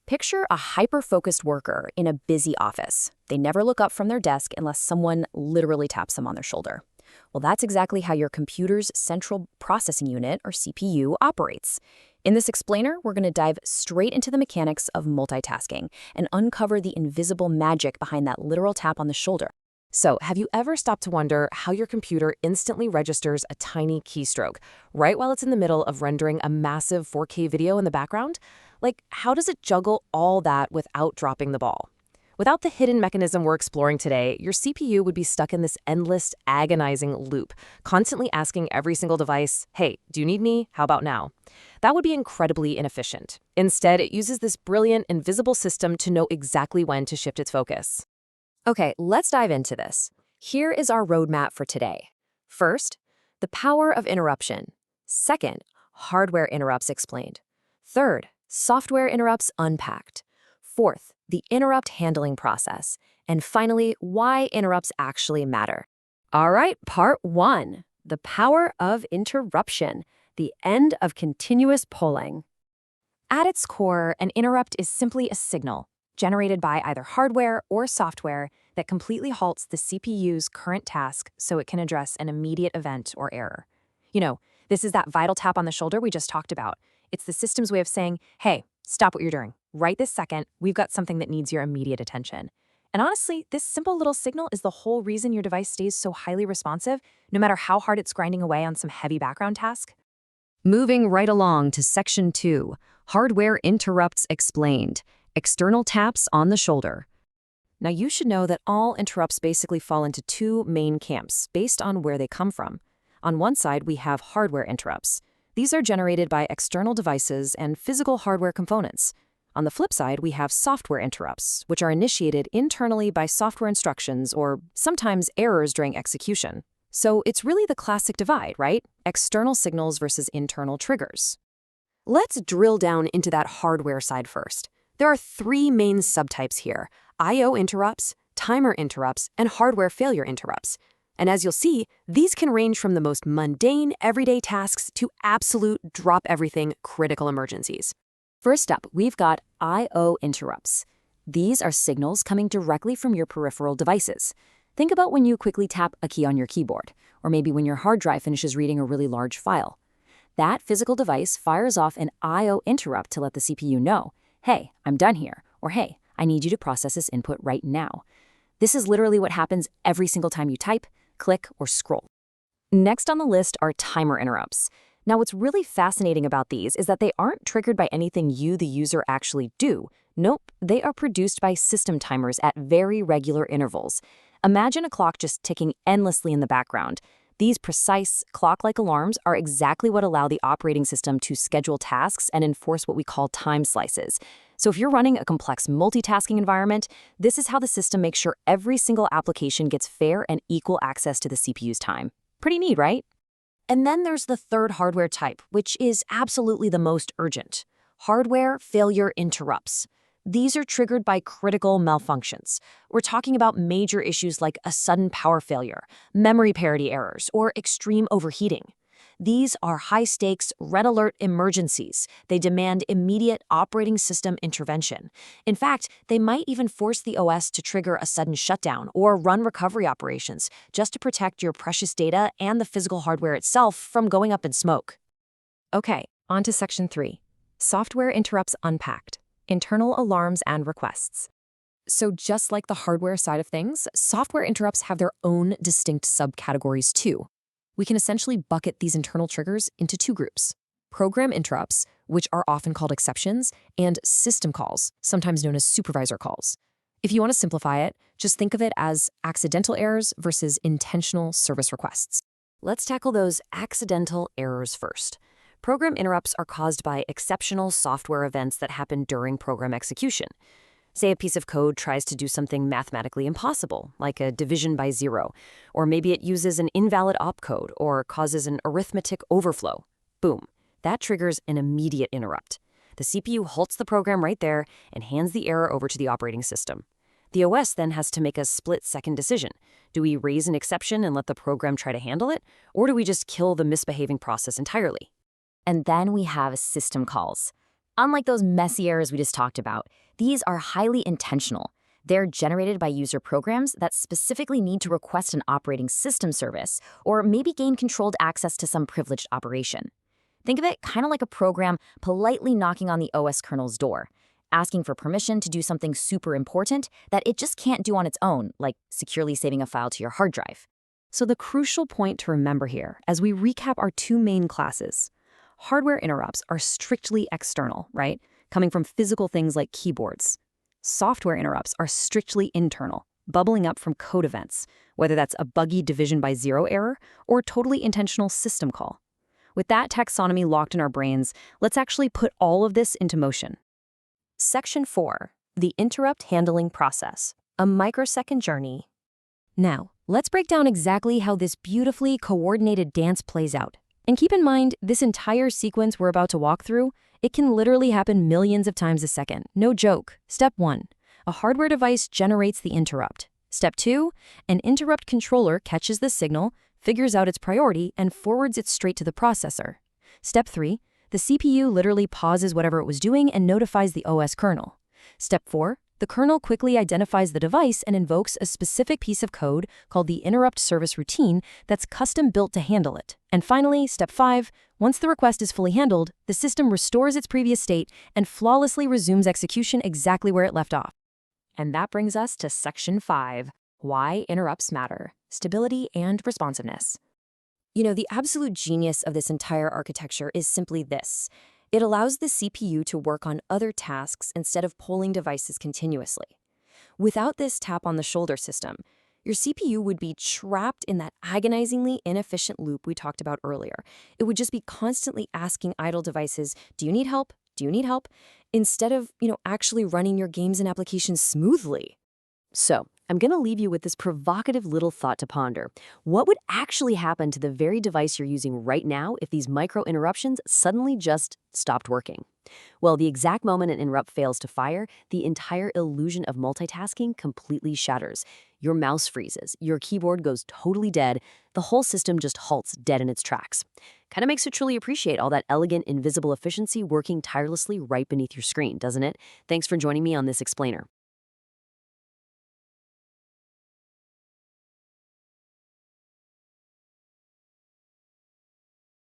Picture a hyper-focused worker in a busy office. They never look up from their desk unless someone literally taps them on their shoulder. Well, that's exactly how your computer's central processing unit, or CPU, operates. In this explainer, we're going to dive straight into the mechanics of multitasking and uncover the invisible magic behind that literal tap on the shoulder. So, have you ever stopped to wonder how your computer instantly registers a tiny keystroke, right while it's in the middle of rendering a massive 4K video in the background? Like, how does it juggle all that without dropping the ball? Without the hidden mechanism we're exploring today, your CPU would be stuck in this endless, agonizing loop, constantly asking every single device, hey, do you need me? How about now? That would be incredibly inefficient. Instead, it uses this brilliant, invisible system to know exactly when to shift its focus. Okay, let's dive into this. Here is our roadmap for today. First, the power of interruption. Second, hardware interrupts explained. Third, software interrupts unpacked. Fourth, the interrupt handling process. And finally, why interrupts actually matter. All right, part one, the power of interruption, the end of continuous polling. At its core, an interrupt is simply a signal generated by either hardware or software that completely halts the CPU's current task so it can address an immediate event or error. You know, this is that vital tap on the shoulder we just talked about. It's the system's way of saying, hey, stop what you're doing. Right this second, we've got something that needs your immediate attention. And honestly, this simple little signal is the whole reason your device stays so highly responsive, no matter how hard it's grinding away on some heavy background task. Moving right along to Section 2, Hardware Interrupts Explained. External taps on the shoulder. Now, you should know that all interrupts basically fall into two main camps based on where they come from. On one side, we have hardware interrupts. These are generated by external devices and physical hardware components. On the flip side, we have software interrupts, which are initiated internally by software instructions or sometimes errors during execution. So it's really the classic divide, right? External signals versus internal triggers. Let's drill down into that hardware side first. There are three main subtypes here: I/O interrupts, timer interrupts, and hardware failure interrupts. And as you'll see, these can range from the most mundane, everyday tasks to absolute drop-everything critical emergencies. First up, we've got I/O interrupts. These are signals coming directly from your peripheral devices. Think about when you quickly tap a key on your keyboard, or maybe when your hard drive finishes reading a really large file. That physical device fires off an I/O interrupt to let the CPU know, hey, I'm done here, or hey, I need you to process this input right now. This is literally what happens every single time you type, click, or scroll. Next on the list are timer interrupts. Now, what's really fascinating about these is that they aren't triggered by anything you, the user, actually do. Nope, they are produced by system timers at very regular intervals. Imagine a clock just ticking endlessly in the background. These precise, clock-like alarms are exactly what allow the operating system to schedule tasks and enforce what we call time slices. So if you're running a complex multitasking environment, this is how the system makes sure every single application gets fair and equal access to the CPU's time. Pretty neat, right? And then there's the third hardware type, which is absolutely the most urgent: hardware failure interrupts. These are triggered by critical malfunctions. We're talking about major issues like a sudden power failure, memory parity errors, or extreme overheating. These are high-stakes, red alert emergencies. They demand immediate operating system intervention. In fact, they might even force the OS to trigger a sudden shutdown or run recovery operations just to protect your precious data and the physical hardware itself from going up in smoke. Okay, on to Section 3. Software interrupts unpacked. Internal alarms and requests. So just like the hardware side of things, software interrupts have their own distinct subcategories too. We can essentially bucket these internal triggers into two groups: program interrupts, which are often called exceptions, and system calls, sometimes known as supervisor calls. If you want to simplify it, just think of it as accidental errors versus intentional service requests. Let's tackle those accidental errors first. Program interrupts are caused by exceptional software events that happen during program execution. Say a piece of code tries to do something mathematically impossible, like a division by zero, or maybe it uses an invalid opcode or causes an arithmetic overflow. Boom, that triggers an immediate interrupt. The CPU halts the program right there and hands the error over to the operating system. The OS then has to make a split-second decision. Do we raise an exception and let the program try to handle it, or do we just kill the misbehaving process entirely? And then we have system calls. Unlike those messy errors we just talked about, these are highly intentional. They're generated by user programs that specifically need to request an operating system service or maybe gain controlled access to some privileged operation. Think of it kind of like a program politely knocking on the OS kernel's door, asking for permission to do something super important that it just can't do on its own, like securely saving a file to your hard drive. So the crucial point to remember here, as we recap our two main classes, hardware interrupts are strictly external, right? Coming from physical things like keyboards. Software interrupts are strictly internal, bubbling up from code events, whether that's a buggy division by zero error or totally intentional system call. With that taxonomy locked in our brains, let's actually put all of this into motion. Section 4. The Interrupt Handling Process. A microsecond journey. Now, let's break down exactly how this beautifully coordinated dance plays out. And keep in mind, this entire sequence we're about to walk through, it can literally happen millions of times a second. No joke. Step 1. A hardware device generates the interrupt. Step 2. An interrupt controller catches the signal, figures out its priority, and forwards it straight to the processor. Step 3. The CPU literally pauses whatever it was doing and notifies the OS kernel. Step 4. The kernel quickly identifies the device and invokes a specific piece of code called the interrupt service routine that's custom built to handle it. And finally, step 5, once the request is fully handled, the system restores its previous state and flawlessly resumes execution exactly where it left off. And that brings us to Section 5, Why Interrupts Matter, Stability and Responsiveness. The absolute genius of this entire architecture is simply this. It allows the CPU to work on other tasks instead of polling devices continuously. Without this tap-on-the-shoulder system, your CPU would be trapped in that agonizingly inefficient loop we talked about earlier. It would just be constantly asking idle devices, do you need help? Do you need help? Instead of, actually running your games and applications smoothly. So, I'm going to leave you with this provocative little thought to ponder. What would actually happen to the very device you're using right now if these micro interruptions suddenly just stopped working? Well, the exact moment an interrupt fails to fire, the entire illusion of multitasking completely shatters. Your mouse freezes, your keyboard goes totally dead, the whole system just halts dead in its tracks. Kind of makes you truly appreciate all that elegant, invisible efficiency working tirelessly right beneath your screen, doesn't it? Thanks for joining me on this explainer.